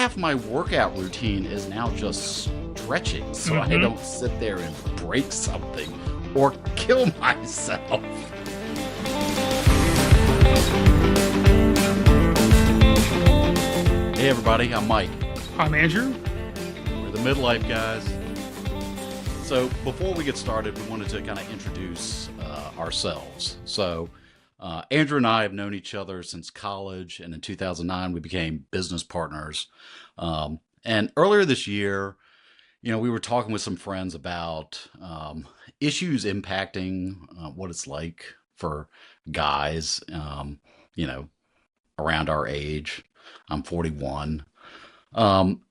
half my workout routine is now just stretching so I Hmm. don't sit there and break something or kill myself. Hey, everybody, I'm Mike. I'm Andrew. We're the Midlife Guys. So, before we get started, we wanted to kind of introduce ourselves. Andrew and I have known each other since college, and in 2009, we became business partners. And earlier this year, we were talking with some friends about issues impacting what it's like for guys, you know, around our age. I'm 41. Um,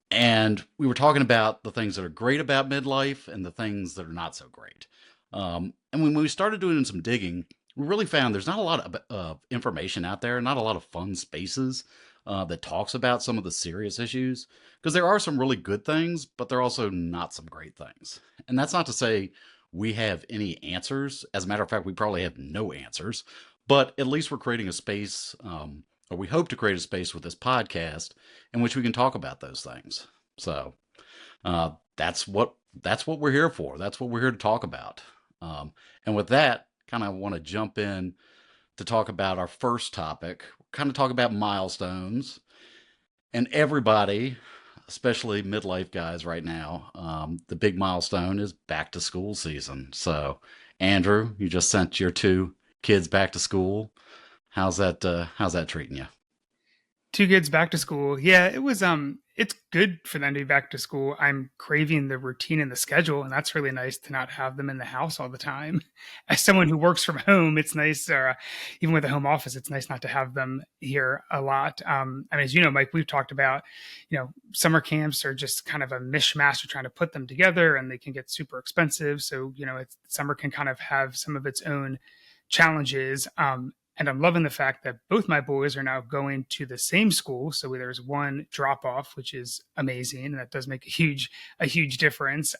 and we were talking about the things that are great about midlife and the things that are not so great. And when we started doing some digging, we really found there's not a lot of information out there, not a lot of fun spaces that talks about some of the serious issues. Because there are some really good things, but there are also not some great things. And that's not to say we have any answers. As a matter of fact, we probably have no answers. But at least we're creating a space, or we hope to create a space with this podcast in which we can talk about those things. So that's what we're here for. That's what we're here to talk about. And with that, kind of want to jump in to talk about our first topic. Kind of talk about milestones, and everybody, especially midlife guys right now, the big milestone is back to school season. So, Andrew, you just sent your two kids back to school. How's that? How's that treating you? Two kids back to school. Yeah, it's good for them to be back to school. I'm craving the routine and the schedule, and that's really nice to not have them in the house all the time. As someone who works from home, it's nice, or even with a home office, it's nice not to have them here a lot. I mean, as you know, Mike, we've talked about, summer camps are just kind of a mishmash of trying to put them together, and they can get super expensive. So, summer can kind of have some of its own challenges. And I'm loving the fact that both my boys are now going to the same school. So there's one drop off, which is amazing. And that does make a huge difference.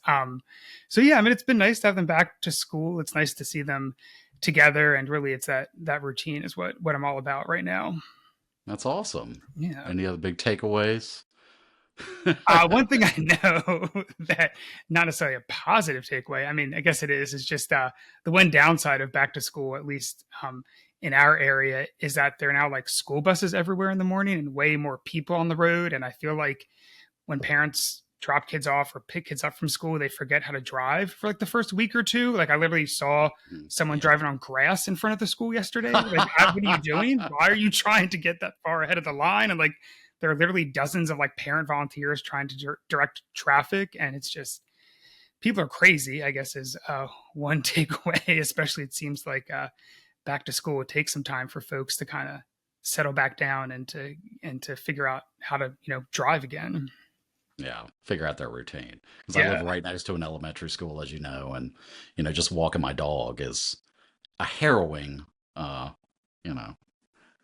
So yeah, I mean, it's been nice to have them back to school. It's nice to see them together. And really it's that routine is what I'm all about right now. That's awesome. Yeah. Any other big takeaways? One thing I know that not necessarily a positive takeaway. I mean, I guess it is just the one downside of back to school, at least in our area, is that there are now like school buses everywhere in the morning and way more people on the road. And I feel like when parents drop kids off or pick kids up from school, they forget how to drive for like the first week or two. Like I literally saw someone Yeah. driving on grass in front of the school yesterday. Like, what are you doing? Why are you trying to get that far ahead of the line? And like, there are literally dozens of like parent volunteers trying to direct traffic, and it's just people are crazy. I guess is one takeaway. Especially, it seems like back to school, it takes some time for folks to kind of settle back down and to figure out how to drive again. Yeah, figure out their routine. Because I live Yeah. right next to an elementary school, as you know, and just walking my dog is a harrowing, uh, you know,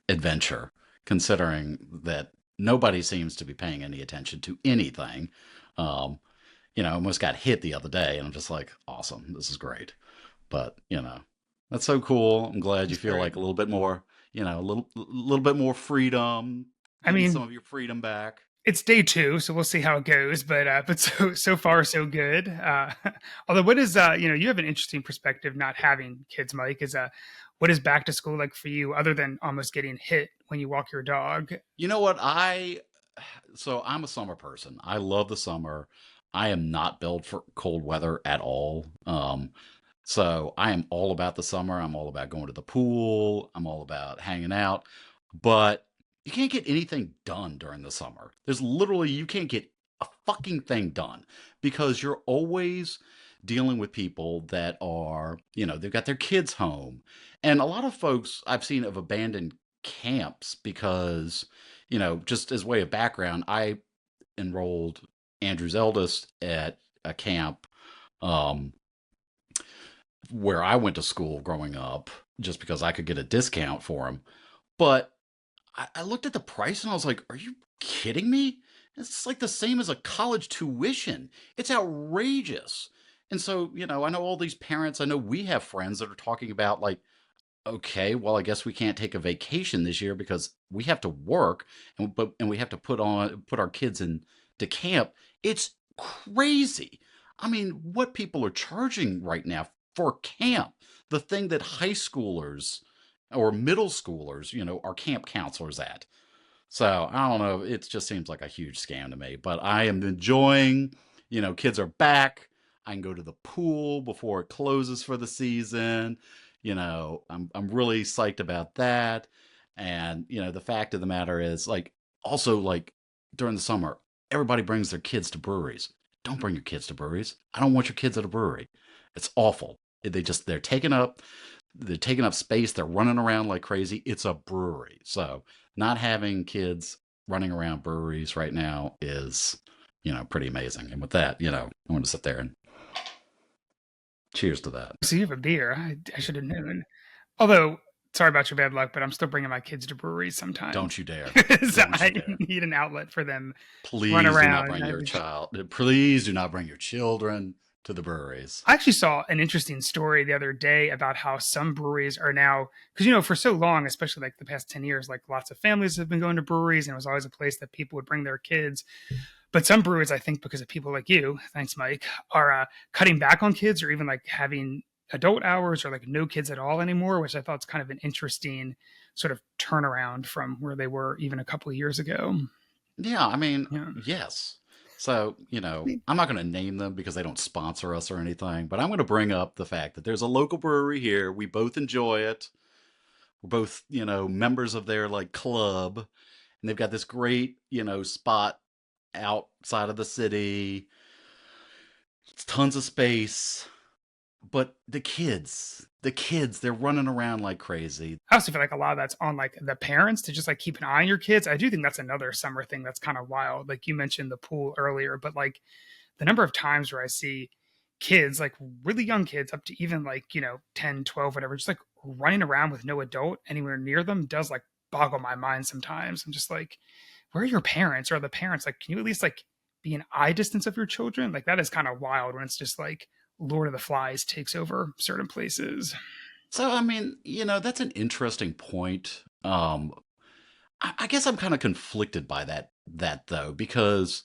adventure. Considering that nobody seems to be paying any attention to anything. Um, I almost got hit the other day, and I'm just like, awesome, this is great. But that's so cool. I'm glad you It's feel great. like a little bit more, a little bit more freedom, I getting some mean, of your freedom back. it's day two, so we'll see how it goes. But so far so good. Although, what is you have an interesting perspective not having kids, Mike. Is what is back to school like for you, other than almost getting hit when you walk your dog? You know what? So I'm a summer person. I love the summer. I am not built for cold weather at all. So I am all about the summer. I'm all about going to the pool. I'm all about hanging out. But you can't get anything done during the summer. You can't get a fucking thing done because you're always dealing with people that are, they've got their kids home. And a lot of folks I've seen have abandoned camps because, just as way of background, I enrolled Andrew's eldest at a camp um, where I went to school growing up just because I could get a discount for him. But I looked at the price and I was like, are you kidding me? It's like the same as a college tuition. It's outrageous. And so, I know all these parents, I know we have friends that are talking about like okay, well, I guess we can't take a vacation this year because we have to work and we have to put our kids into camp. It's crazy. I mean, what people are charging right now for camp, the thing that high schoolers or middle schoolers, are camp counselors at. So I don't know. It just seems like a huge scam to me. But I am enjoying, kids are back. I can go to the pool before it closes for the season. I'm really psyched about that. And, the fact of the matter is, like, also, like, during the summer, everybody brings their kids to breweries. Don't bring your kids to breweries. I don't want your kids at a brewery. It's awful. They're taking up space. They're running around like crazy. It's a brewery. So not having kids running around breweries right now is, pretty amazing. And with that, I want to sit there and cheers to that. So you have a beer. I should have known. Although, sorry about your bad luck, but I'm still bringing my kids to breweries sometimes. Don't you dare. 'Cause Don't you I dare. need an outlet for them to run Please do not around. bring your child. Please do not bring your children to the breweries. I actually saw an interesting story the other day about how some breweries are now, because for so long, especially like the past 10 years, like lots of families have been going to breweries and it was always a place that people would bring their kids. But some breweries, I think, because of people like you, thanks, Mike, are cutting back on kids or even like having adult hours or like no kids at all anymore, which I thought is kind of an interesting sort of turnaround from where they were even a couple of years ago. Yeah, I mean, Yeah. yes. So, I'm not going to name them because they don't sponsor us or anything, but I'm going to bring up the fact that there's a local brewery here. We both enjoy it. We're both, members of their like club, and they've got this great, spot outside of the city. It's tons of space, but the kids, they're running around like crazy. I also feel like a lot of that's on like the parents to just like keep an eye on your kids. I do think that's another summer thing that's kind of wild. Like you mentioned the pool earlier, but like the number of times where I see kids, like really young kids, up to even like, 10, 12, whatever, just like running around with no adult anywhere near them does like boggle my mind sometimes. I'm just like, where are your parents? Or are the parents like, can you at least like be an eye distance of your children? Like that is kind of wild when it's just like Lord of the Flies takes over certain places. So, I mean, that's an interesting point. I guess I'm kind of conflicted by that though, because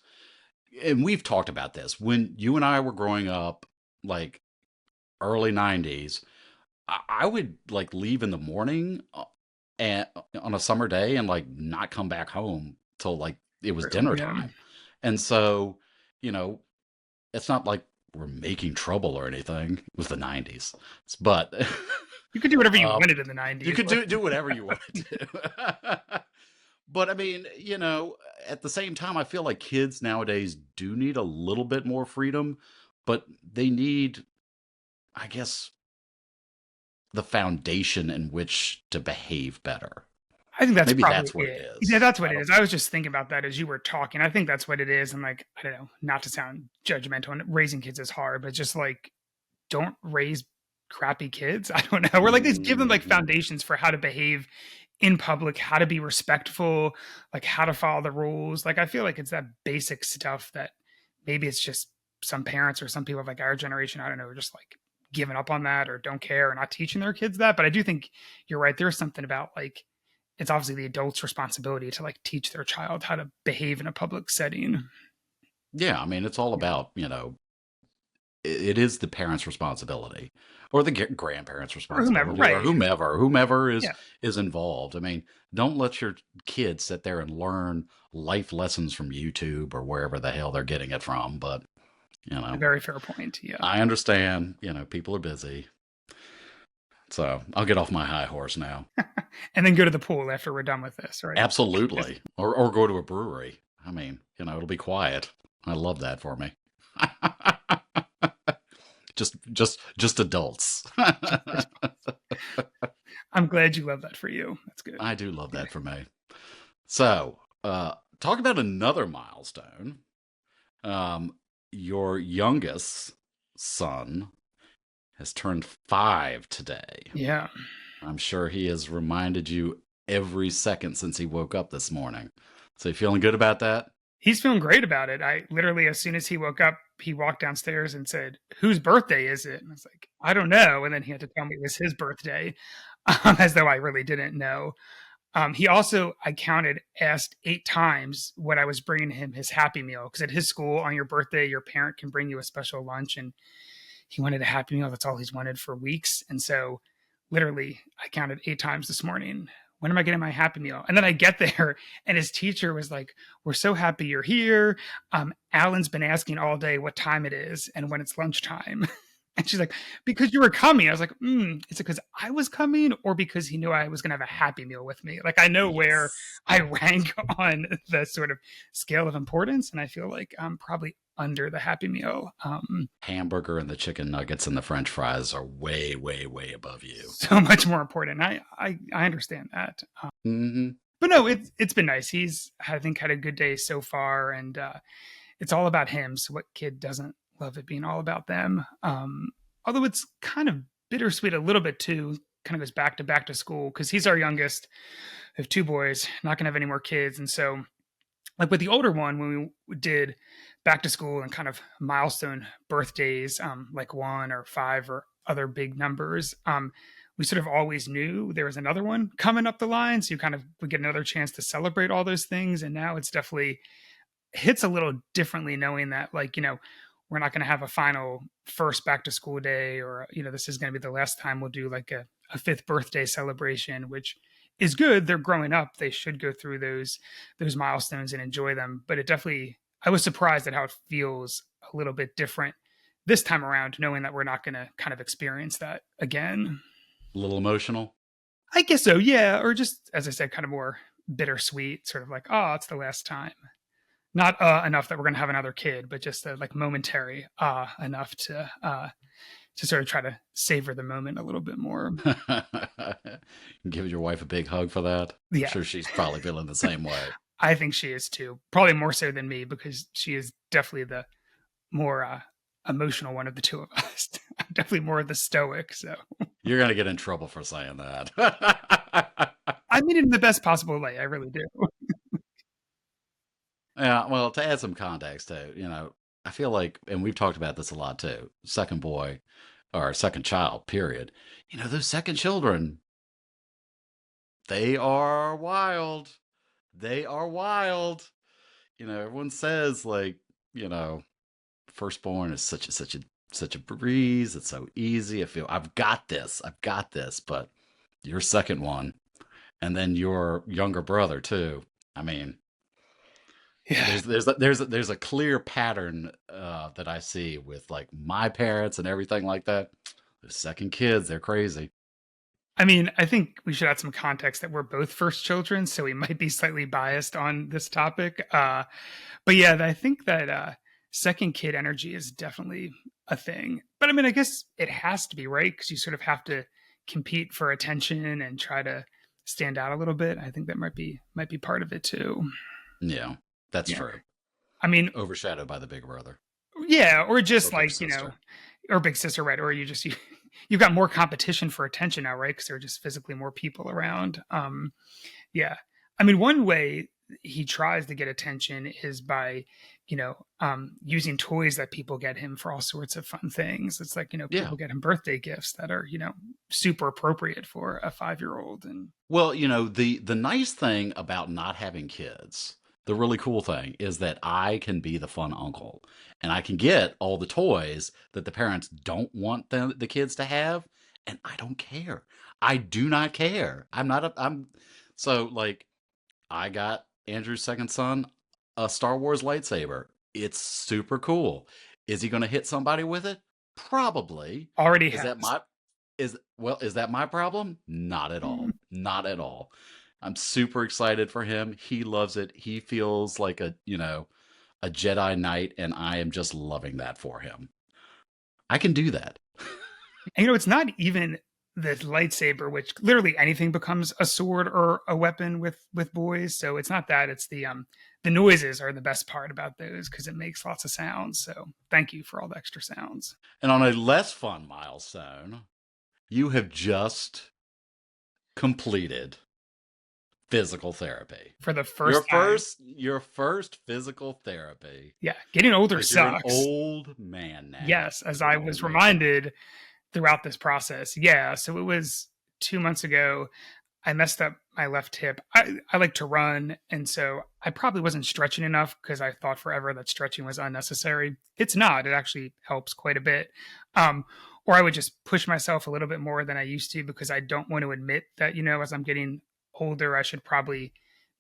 and we've talked about this when you and I were growing up, like early '90s. I would like leave in the morning and on a summer day and like not come back home till like it was True. dinner Yeah. time. And so, you know, it's not like we're making trouble or anything. It was the '90s, but You could do whatever you um, wanted in the you 90s. could Like, do whatever you wanted to. But I mean, at the same time, I feel like kids nowadays do need a little bit more freedom, but they need, I guess, the foundation in which to behave better. I think that's Maybe probably that's what it it. Yeah, is. that's what I it don't is. I was just thinking about that as you were talking. I think that's what it is. And like, I don't know, not to sound judgmental, and raising kids is hard, but just like, don't raise crappy kids. I don't know. We're like, let's give them like Mhm. foundations for how to behave in public, how to be respectful, like how to follow the rules. Like, I feel like it's that basic stuff that maybe it's just some parents or some people of like our generation, I don't know, just like giving up on that or don't care or not teaching their kids that. But I do think you're right. There's something about like, it's obviously the adult's responsibility to like teach their child how to behave in a public setting. Yeah, I mean, it's all Yeah. about, it is the parents' responsibility or the grandparents' Or whomever, responsibility or right? whomever is Yeah, is involved. I mean, don't let your kids sit there and learn life lessons from YouTube or wherever the hell they're getting it from. But, you a know, very fair point. Yeah. I understand, people are busy. So I'll get off my high horse now. And then go to the pool after we're done with this, right? Absolutely. Or go to a brewery. I mean, it'll be quiet. I love that for me. just adults. I'm glad you love that for you. That's good. I do love that for me. So, talk about another milestone. Um, your youngest son has turned 5 today. Yeah. I'm sure he has reminded you every second since he woke up this morning. So, you feeling good about that? He's feeling great about it. I literally, as soon as he woke up, he walked downstairs and said, "Whose birthday is it?" And I was like, "I don't know." And then he had to tell me it was his birthday. as though I really didn't know. He also, I counted, asked 8 times when I was bringing him his Happy Meal, because at his school, on your birthday, your parent can bring you a special lunch, and he wanted a Happy Meal. That's all he's wanted for weeks. And so, literally, I counted 8 times this morning. When am I getting my Happy Meal? And then I get there, and his teacher was like, "We're so happy you're here. Alan's been asking all day what time it is and when it's lunchtime." And she's like, "Because you were coming." I was like, "Is it because I was coming, or because he knew I was going to have a Happy Meal with me?" Like, I know where Yes. I rank on the sort of scale of importance, and I feel like I'm probably under the Happy Meal. Hamburger and the chicken nuggets and the French fries are way, way, way above you. So much more important. I understand that. Hmm. But no, it's been nice. He's, I think, had a good day so far, and it's all about him. So what kid doesn't love it being all about them? Although it's kind of bittersweet a little bit too. Kind of goes back to school, because he's our youngest. I have 2 boys, not gonna have any more kids, and so, like, with the older one, when we did back to school and kind of milestone birthdays, like 1 or 5 or other big numbers, we sort of always knew there was another one coming up the line. So you kind of would get another chance to celebrate all those things. And now it's definitely hits a little differently, knowing that, like, we're not going to have a final first back to school day, or, this is going to be the last time we'll do like a fifth birthday celebration, which is good. They're growing up. They should go through those milestones and enjoy them. But it definitely, I was surprised at how it feels a little bit different this time around, knowing that we're not going to kind of experience that again. A little emotional. I guess so, yeah. Or just, as I said, kind of more bittersweet, sort of like, oh, it's the last time. Not enough that we're going to have another kid, but just like momentary enough to sort of try to savor the moment a little bit more. Give your wife a big hug for that. I'm Yeah, sure she's probably feeling the same way. I think she is too. Probably more so than me, because she is definitely the more emotional one of the two of us. I'm definitely more of the stoic. So You're going to get in trouble for saying that. I mean it in the best possible way. I really do. Yeah, well, to add some context too, I feel like, and we've talked about this a lot too, second boy or second child, period. Those second children, they are wild. They are wild. Everyone says like, you know, firstborn is such a breeze. It's so easy. I feel I've got this. I've got this. But your second one, and then your younger brother too. I mean, Yeah. there's a clear pattern that I see with like my parents and everything like that. The second kids, they're crazy. I mean, I think we should add some context that we're both first children, so we might be slightly biased on this topic. But yeah, I think that second kid energy is definitely a thing. But I mean, I guess it has to be, right? Because you sort of have to compete for attention and try to stand out a little bit. I think that might be part of it too. Yeah, that's Yeah. true. I mean, Overshadowed by the big brother yeah, or or just big like, sister. or big sister, right? Or you've got more competition for attention now, right? Because there are just physically more people around. Yeah. I mean, one way he tries to get attention is by, using toys that people get him for all sorts of fun things. It's like, Yeah. people get him birthday gifts that are, super appropriate for a 5-year-old. And Well, the nice thing about not having kids, the really cool thing is that I can be the fun uncle and I can get all the toys that the parents don't want the kids to have, and I don't care. I do not care. I'm so like I got Andrew's second son a Star Wars lightsaber. It's super cool. Is he going to hit somebody with it? Probably. already Is that has. my is that my problem? Not at all. Not at all. I'm super excited for him. He loves it. He feels like a Jedi Knight, and I am just loving that for him. I can do that. And it's not even the lightsaber, which literally anything becomes a sword or a weapon with boys. So it's not that; it's the noises are the best part about those, because it makes lots of sounds. So thank you for all the extra sounds. And on a less fun milestone, you have just completed physical therapy. For the first time. Your first physical therapy, Yeah, getting older because you're an sucks. old man now. Yes, as You're I an old was man. reminded throughout this process. Yeah, so it was 2 months ago, I messed up my left hip. I like to run, and so I probably wasn't stretching enough because I thought forever that stretching was unnecessary. It's not. It actually helps quite a bit. Um, or I would just push myself a little bit more than I used to because I don't want to admit that, as I'm getting older, I should probably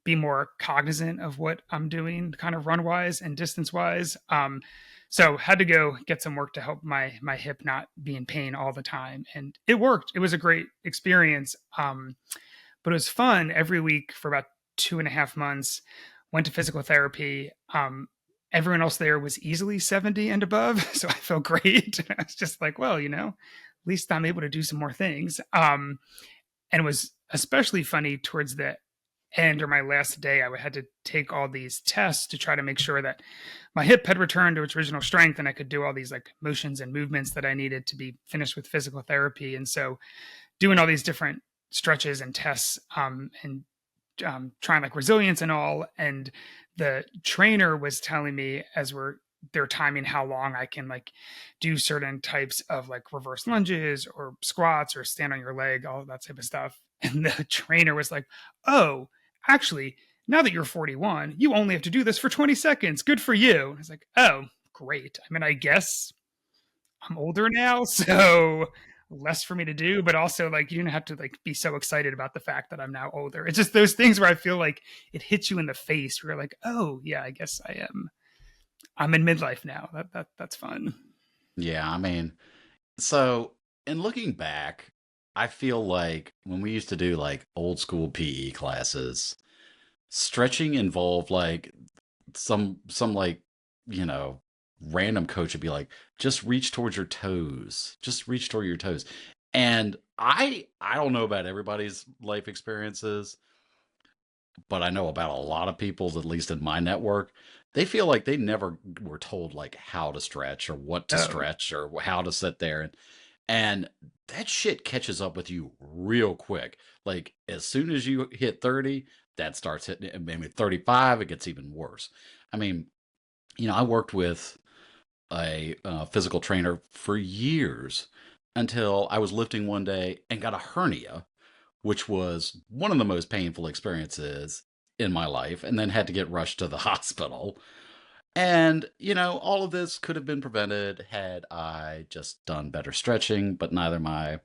be more cognizant of what I'm doing, kind of run wise and distance wise. So had to go get some work to help my hip not be in pain all the time, and it worked. It was a great experience. But it was fun every week for about 2.5 months. Went to physical therapy. Everyone else there was easily 70 and above. So I felt great. I was just like, well, at least I'm able to do some more things. And it was especially funny towards the end or my last day. I had to take all these tests to try to make sure that my hip had returned to its original strength and I could do all these like motions and movements that I needed to be finished with physical therapy. And so doing all these different stretches and tests and trying like resilience and all. And the trainer was telling me as they're timing how long I can like do certain types of like reverse lunges or squats or stand on your leg, all that type of stuff. And the trainer was like, "Oh, actually, now that you're 41, you only have to do this for 20 seconds. Good for you." I was like, "Oh, great. I mean, I guess I'm older now, so less for me to do, but also like you don't have to like be so excited about the fact that I'm now older." It's just those things where I feel like it hits you in the face where you're like, "Oh, yeah, I guess I'm in midlife now." That's fun. Yeah, I mean, so in looking back, I feel like when we used to do like old school PE classes, stretching involved like some like, you know, random coach would be like, just reach towards your toes. Just reach toward your toes. And I don't know about everybody's life experiences, but I know about a lot of people's, at least in my network. They feel like they never were told like how to stretch or what to Oh, stretch or how to sit there. And that shit catches up with you real quick. Like as soon as you hit 30, that starts hitting. I mean, 35, it gets even worse. I mean, I worked with a physical trainer for years until I was lifting one day and got a hernia, which was one of the most painful experiences in my life, and then had to get rushed to the hospital. And, all of this could have been prevented had I just done better stretching, but neither my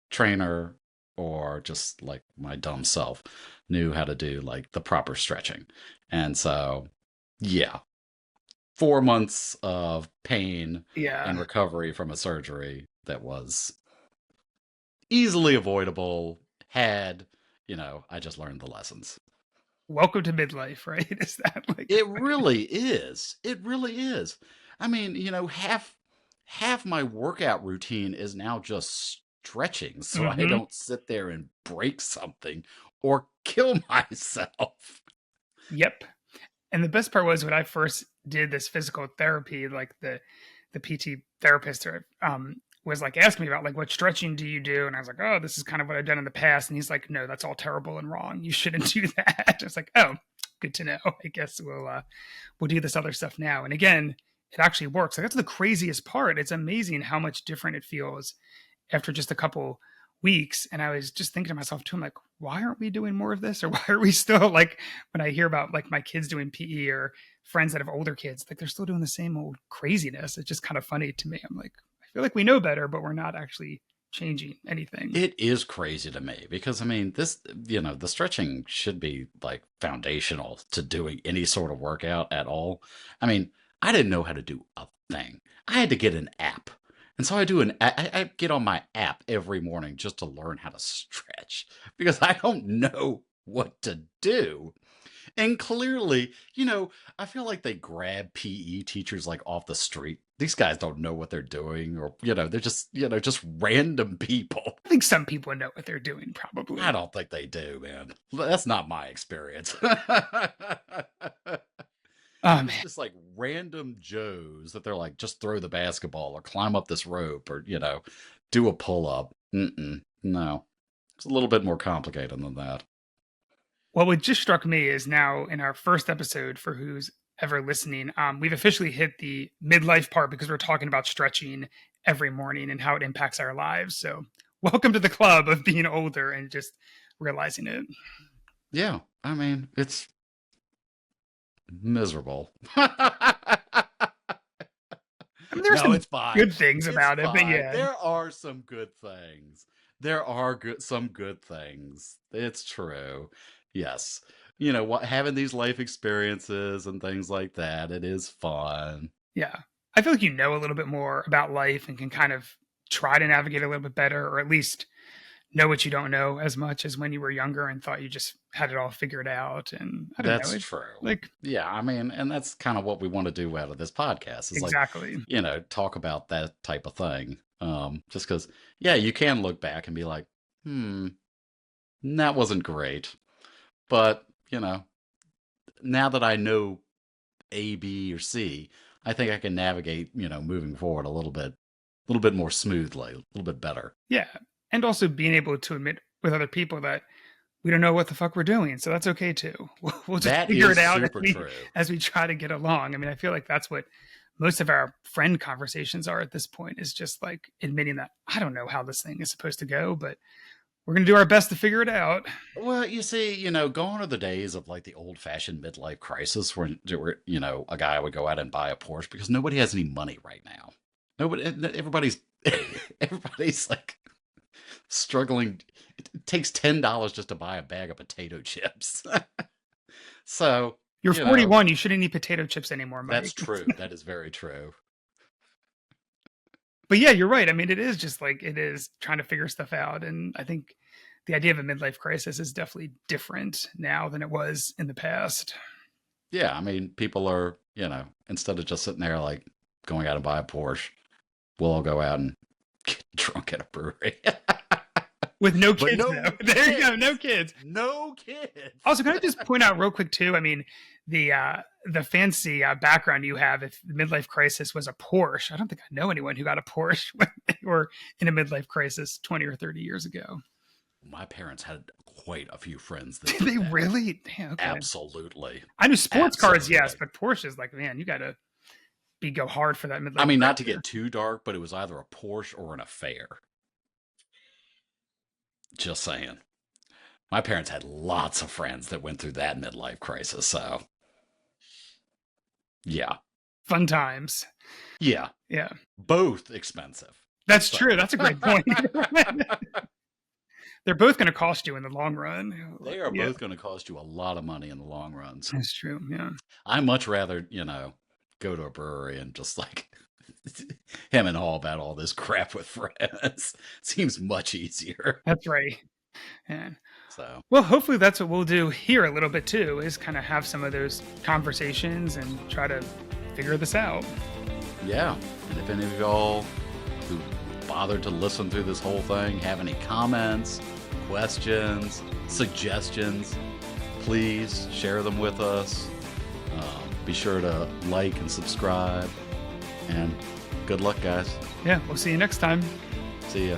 trainer or just like my dumb self knew how to do like the proper stretching. And so, yeah, 4 months of pain and yeah. recovery from a surgery that was easily avoidable had, I just learned the lessons. Welcome to midlife, right? Is that like It really is. It really is. I mean, half my workout routine is now just stretching so I mm-hmm. don't sit there and break something or kill myself. Yep. And the best part was when I first did this physical therapy, like the PT therapist was like asking me about like what stretching do you do, and I was like, oh, this is kind of what I've done in the past, and he's like, no, that's all terrible and wrong. You shouldn't do that. I was like, oh, good to know. I guess we'll do this other stuff now. And again, it actually works. Like that's the craziest part. It's amazing how much different it feels after just a couple weeks. And I was just thinking to myself too, I'm like, why aren't we doing more of this? Or why are we still like when I hear about like my kids doing PE or friends that have older kids, like they're still doing the same old craziness. It's just kind of funny to me. I'm like, I feel like we know better, but we're not actually changing anything. It is crazy to me because I mean, the stretching should be like foundational to doing any sort of workout at all. I mean, I didn't know how to do a thing. I had to get an app. And so I get on my app every morning just to learn how to stretch because I don't know what to do. And clearly, I feel like they grab PE teachers like off the street. These guys don't know what they're doing, or, they're just random people. I think some people know what they're doing, I probably. don't think they do, man. That's not my experience. Oh It's man. just like random Joes that they're like, just throw the basketball or climb up this rope or, do a pull up. No, it's a little bit more complicated than that. Well, what just struck me is now in our first episode for who's ever listening, we've officially hit the midlife part because we're talking about stretching every morning and how it impacts our lives. So welcome to the club of being older and just realizing it. Yeah, I mean, it's miserable. I mean, there's No, some it's fine. good things It's about it, but fine. yeah, There are some good things. There are some good things. It's true. Yes. You know what, having these life experiences and things like that, it is fun. yeah. I feel like you know a little bit more about life and can kind of try to navigate a little bit better, or at least know what you don't know as much as when you were younger and thought you just had it all figured out. And I don't know, That's it true. like Yeah, I mean, and that's kind of what we want to do out of this podcast. Is like, exactly. talk about that type of thing. Just because, yeah, you can look back and be like, that wasn't great. But, now that I know A, B, or C, I think I can navigate, moving forward a little bit more smoothly, a little bit better. Yeah. And also being able to admit with other people that we don't know what the fuck we're doing. So that's okay too. We'll just That figure it is out super true. as we try to get along. I mean, I feel like that's what most of our friend conversations are at this point, is just like admitting that I don't know how this thing is supposed to go, but we're going to do our best to figure it out. Well, you see, gone are the days of like the old fashioned midlife crisis where, a guy would go out and buy a Porsche because nobody has any money right now. Everybody's, everybody's like struggling. It takes $10 just to buy a bag of potato chips. So, You're you know, 41. You shouldn't eat potato chips anymore, Mike. that's true. That is very true. But yeah, you're right. I mean, it is just like it is trying to figure stuff out. And I think the idea of a midlife crisis is definitely different now than it was in the past. Yeah, I mean, people are, instead of just sitting there like going out and buy a Porsche, we'll all go out and get drunk at a brewery. With no But kids no now. There you go, kids. no kids. No kids. Also, can I just point out real quick too? I mean, the fancy background you have. If the midlife crisis was a Porsche, I don't think I know anyone who got a Porsche when they were in a midlife crisis 20 or 30 years ago. My parents had quite a few friends that Did did they that. really? Damn, okay. Absolutely. I knew sports cars, Absolutely. yes, but Porsches, like, man, you got to go hard for that midlife. I mean, not to crisis. get too dark, but it was either a Porsche or an affair. Just saying. My parents had lots of friends that went through that midlife crisis, so yeah. Fun times. Yeah. Yeah, Both expensive. that's So. true. That's a great point. They're both going to cost you in the long run. They are Yeah, both going to cost you a lot of money in the long run. So that's true. Yeah, I much rather, go to a brewery and just like him and haw about all this crap with friends. Seems much easier. that's right. And So, well, hopefully that's what we'll do here a little bit too, is kind of have some of those conversations and try to figure this out. yeah. And if any of y'all who bothered to listen through this whole thing have any comments, questions, suggestions, please share them with us. Be sure to like and subscribe. And good luck, guys. Yeah, we'll see you next time. See ya.